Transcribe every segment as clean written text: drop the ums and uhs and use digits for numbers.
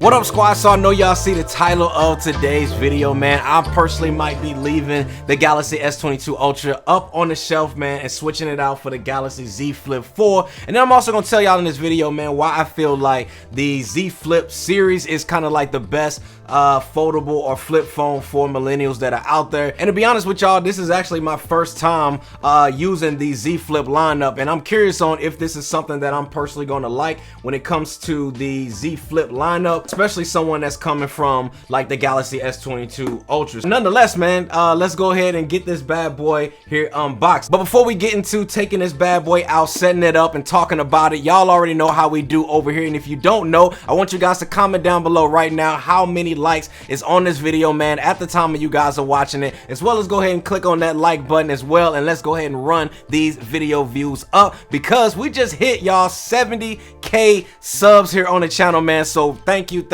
What up, squad? So I know y'all see the title of today's video, man. I personally might be leaving the Galaxy S22 Ultra up on the shelf, man, and switching it out for the Galaxy Z Flip 4. And then I'm also gonna tell y'all in this video, man, why I feel like the Z Flip series is kind of like the best foldable or flip phone for millennials that are out there. And to be honest with y'all, this is actually my first time using the Z Flip lineup, and I'm curious on if this is something that I'm personally going to like when it comes to the Z Flip lineup, especially someone that's coming from like the Galaxy S22 Ultra. Nonetheless, man, let's go ahead and get this bad boy here unboxed. But before we get into taking this bad boy out, setting it up, and talking about it, y'all already know how we do over here. And if you don't know, I want you guys to comment down below right now how many likes is on this video, man, at the time of you guys are watching it, as well as go ahead and click on that like button as well, and let's go ahead and run these video views up, because we just hit y'all 70k subs here on the channel, man. So thank you,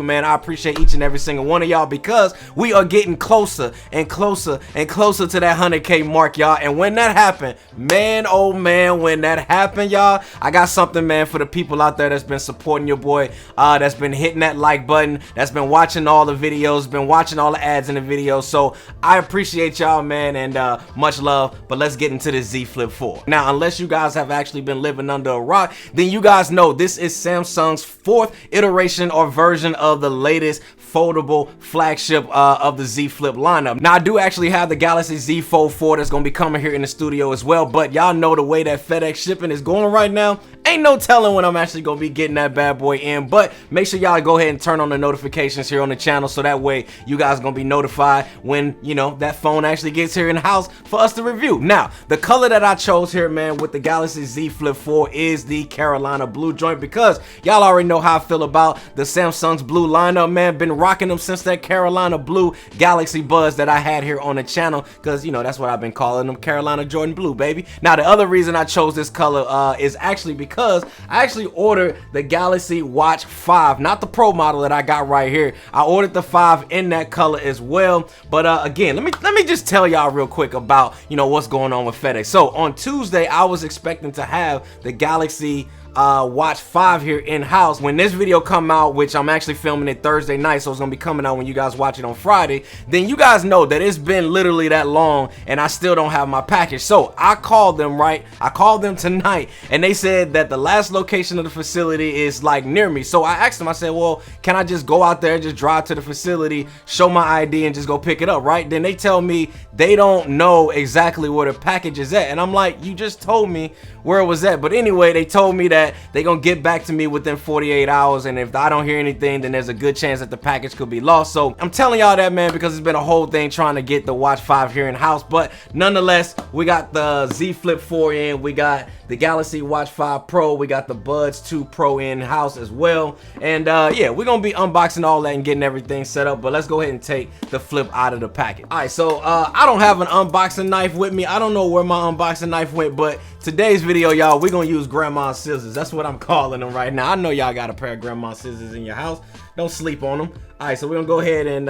man. I appreciate each and every single one of y'all, because we are getting closer and closer and closer to that 100k mark, y'all. And when that happened, man, oh man, when that happened, y'all, I got something, man, for the people out there that's been supporting your boy, that's been hitting that like button, that's been watching all the videos, been watching all the ads in the videos. So I appreciate y'all, man, and much love. But let's get into the Z Flip 4. Now, unless you guys have actually been living under a rock, then you guys know this is Samsung's 4th iteration or version of the latest foldable flagship of the Z Flip lineup. Now, I do actually have the Galaxy Z Fold 4 that's gonna be coming here in the studio as well, but y'all know the way that FedEx shipping is going right now, ain't no telling when I'm actually gonna be getting that bad boy in. But make sure y'all go ahead and turn on the notifications here on the channel, so that way you guys gonna be notified when, you know, that phone actually gets here in the house for us to review. Now, the color that I chose here, man, with the Galaxy Z Flip 4 is the Carolina blue joint, because y'all already know how I feel about the Samsung's blue lineup, man. Been rocking them since that Carolina blue Galaxy Buzz that I had here on the channel, because, you know, that's what I've been calling them, Carolina Jordan blue, baby. Now, the other reason I chose this color is actually because I actually ordered the Galaxy Watch 5, not the Pro model that I got right here. I ordered the 5 in that color as well. But again, let me just tell y'all real quick about, you know, what's going on with FedEx. So on Tuesday, I was expecting to have the Galaxy Watch 5 here in-house. When this video come out, which I'm actually filming it Thursday night, so it's gonna be coming out when you guys watch it on Friday, then you guys know that it's been literally that long and I still don't have my package. So I called them, right? I called them tonight, and they said that the last location of the facility is like near me. So I asked them, I said, well, can I just go out there and just drive to the facility, show my ID, and just go pick it up, right? Then they tell me they don't know exactly where the package is at, and I'm like, you just told me where it was at. But anyway, they told me that they gonna get back to me within 48 hours, and if I don't hear anything, then there's a good chance that the package could be lost. So I'm telling y'all that, man, because it's been a whole thing trying to get the Watch 5 here in house. But nonetheless, we got the Z Flip 4 in, we got the Galaxy Watch 5 Pro, we got the Buds 2 Pro in house as well. And yeah, we're gonna be unboxing all that and getting everything set up. But let's go ahead and take the Flip out of the package. All right, so I don't have an unboxing knife with me. I don't know where my unboxing knife went, but today's video, y'all, we're gonna use grandma's scissors. That's what I'm calling them right now. I know y'all got a pair of grandma's scissors in your house. Don't sleep on them. All right, so we're gonna go ahead and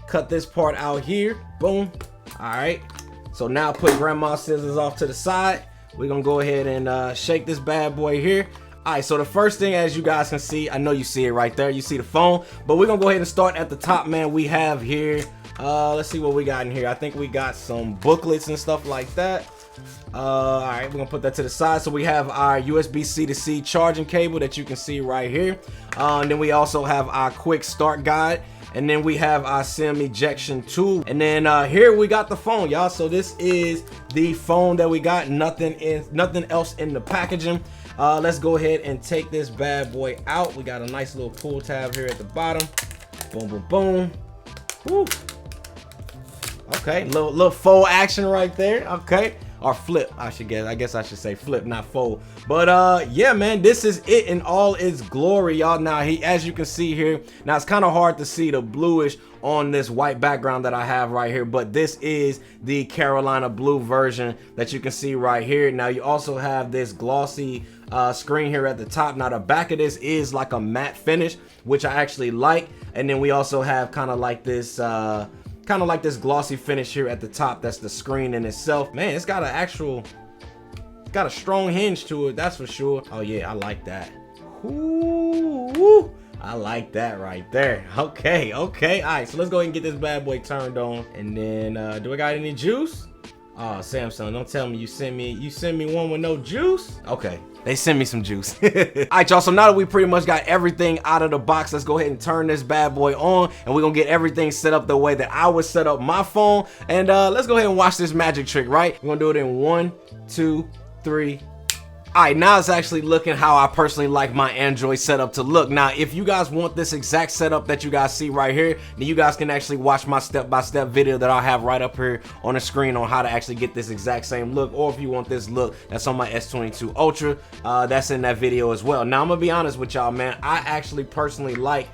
cut this part out here. Boom. All right, so now put grandma's scissors off to the side. We're gonna go ahead and shake this bad boy here. All right, so the first thing, as you guys can see, I know you see it right there, you see the phone, but we're gonna go ahead and start at the top, man. We have here, let's see what we got in here. I think we got some booklets and stuff like that. All right, we're gonna put that to the side. So we have our USB-C to C charging cable that you can see right here. And then we also have our quick start guide. And then we have our SIM ejection tool. And then here we got the phone, y'all. So this is the phone that we got. Nothing else in the packaging. Let's go ahead and take this bad boy out. We got a nice little pull tab here at the bottom. Boom, boom, boom. Woo. Okay, little fold action right there. Okay. Or flip, I guess I should say flip, not fold. But yeah, man, this is it in all its glory, y'all. Now, as you can see here, now it's kind of hard to see the bluish on this white background that I have right here, but this is the Carolina blue version that you can see right here. Now, you also have this glossy screen here at the top. Now, the back of this is like a matte finish, which I actually like. And then we also have kind of like this glossy finish here at the top. That's the screen in itself. Man, it's got a strong hinge to it, that's for sure. Oh yeah, I like that. Ooh, I like that right there. Okay. All right, so let's go ahead and get this bad boy turned on. And then, do I got any juice? Oh, Samsung, don't tell me you send me one with no juice? Okay, they send me some juice. All right, y'all, so now that we pretty much got everything out of the box, let's go ahead and turn this bad boy on, and we're gonna get everything set up the way that I would set up my phone. And let's go ahead and watch this magic trick, right? We're gonna do it in 1, 2, 3. All right, now it's actually looking how I personally like my Android setup to look. Now, if you guys want this exact setup that you guys see right here, then you guys can actually watch my step-by-step video that I'll have right up here on the screen on how to actually get this exact same look. Or if you want this look that's on my S22 Ultra, that's in that video as well. Now, I'm gonna be honest with y'all, man. I actually personally like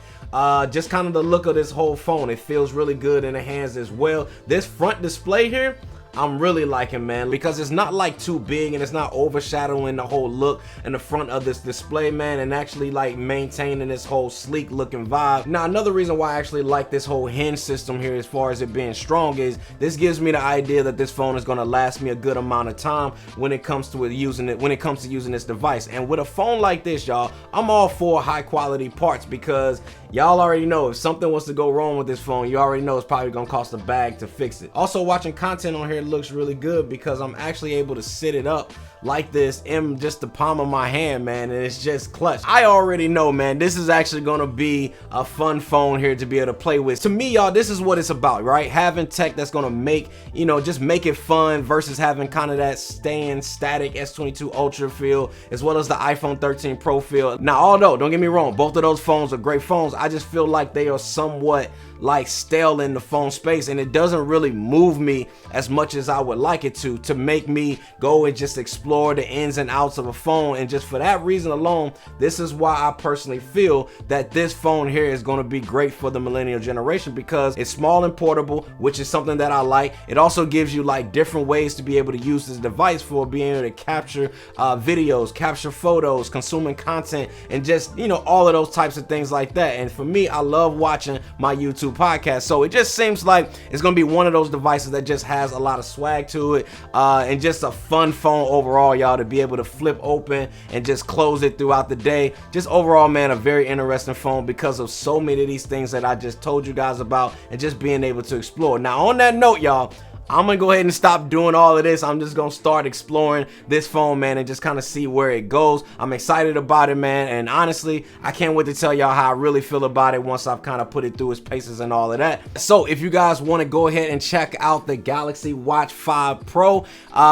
just kind of the look of this whole phone. It feels really good in the hands as well. This front display here, I'm really liking, man, because it's not like too big and it's not overshadowing the whole look in the front of this display, man, and actually like maintaining this whole sleek looking vibe. Now, another reason why I actually like this whole hinge system here as far as it being strong is this gives me the idea that this phone is going to last me a good amount of time when it comes to using this device. And with a phone like this, y'all, I'm all for high quality parts, because y'all already know if something was to go wrong with this phone, you already know it's probably gonna cost a bag to fix it. Also, watching content on here looks really good because I'm actually able to sit it up like this in just the palm of my hand, man, and it's just clutch. I already know, man, this is actually gonna be a fun phone here to be able to play with. To me, y'all, this is what it's about, right? Having tech that's gonna make, you know, just make it fun versus having kind of that staying static S22 Ultra feel, as well as the iPhone 13 Pro feel. Now, although, don't get me wrong, both of those phones are great phones, I just feel like they are somewhat like stale in the phone space, and it doesn't really move me as much as I would like it to make me go and just explore the ins and outs of a phone. And just for that reason alone, this is why I personally feel that this phone here is going to be great for the millennial generation, because it's small and portable, which is something that I like. It also gives you like different ways to be able to use this device for being able to capture videos, capture photos, consuming content, and just, you know, all of those types of things like that. And for me, I love watching my YouTube podcast, so it just seems like it's gonna be one of those devices that just has a lot of swag to it, and just a fun phone overall, y'all, to be able to flip open and just close it throughout the day. Just overall, man, a very interesting phone because of so many of these things that I just told you guys about, and just being able to explore. Now, on that note, y'all, I'm gonna go ahead and stop doing all of this. I'm just gonna start exploring this phone, man, and just kind of see where it goes. I'm excited about it, man, and honestly, I can't wait to tell y'all how I really feel about it once I've kind of put it through its paces and all of that. So if you guys want to go ahead and check out the Galaxy Watch 5 Pro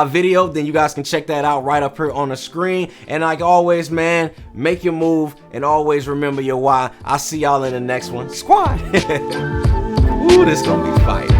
video, then you guys can check that out right up here on the screen. And like always, man, make your move and always remember your why. I'll see y'all in the next one. Squad. Ooh, this gonna be fire.